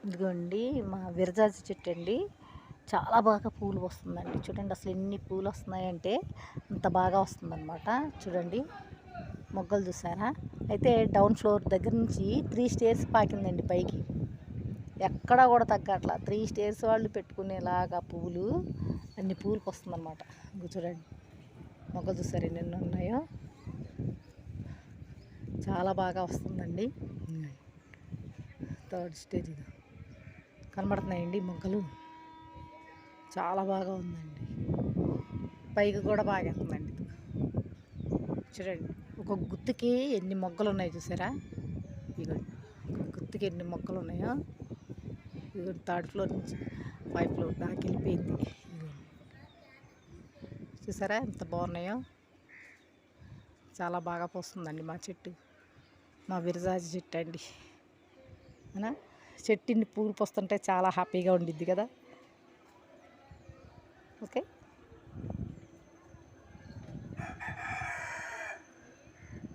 ఇదిగోండి మా విరజాజి చెట్టు అండి. చాలా బాగా పూలు వస్తుందండి. చూడండి అసలు ఎన్ని పూలు వస్తున్నాయంటే అంత బాగా వస్తుందన్నమాట. చూడండి మొగ్గలు చూసారా. అయితే డౌన్ ఫ్లోర్ దగ్గర నుంచి 3 స్టేర్స్ పాకిందండి పైకి. ఎక్కడా కూడా తగ్గట్లా 3 స్టేర్స్ వాళ్ళు పెట్టుకునేలాగా పూలు అన్ని పూలు వస్తుందన్నమాట. ఇంకో చూడండి మొగ్గలు చూసారు ఎన్ని ఉన్నాయో. చాలా బాగా వస్తుందండి. 3rd స్టేజ్ ఇది కనబడుతున్నాయండి మొగ్గలు. చాలా బాగా ఉందండి. పైకి కూడా బాగా వస్తుందండి. చూడండి ఒక గుత్తికి ఎన్ని మొగ్గలు ఉన్నాయి చూసారా. ఇదిగోండి ఒక గుత్తికి ఎన్ని మొగ్గలు ఉన్నాయో. ఇదిగోండి 3rd ఫ్లోర్ నుంచి 5th ఫ్లోర్ దాకా వెళ్ళిపోయింది. ఇదిగోండి చూసారా ఎంత బాగున్నాయో. చాలా బాగా పోస్తుందండి మా చెట్టు. మా విరజాజి చెట్టు అండి. అవునా, చెట్టుని పూలు పోస్తుంటే చాలా హ్యాపీగా ఉండిద్ది కదా. ఓకే.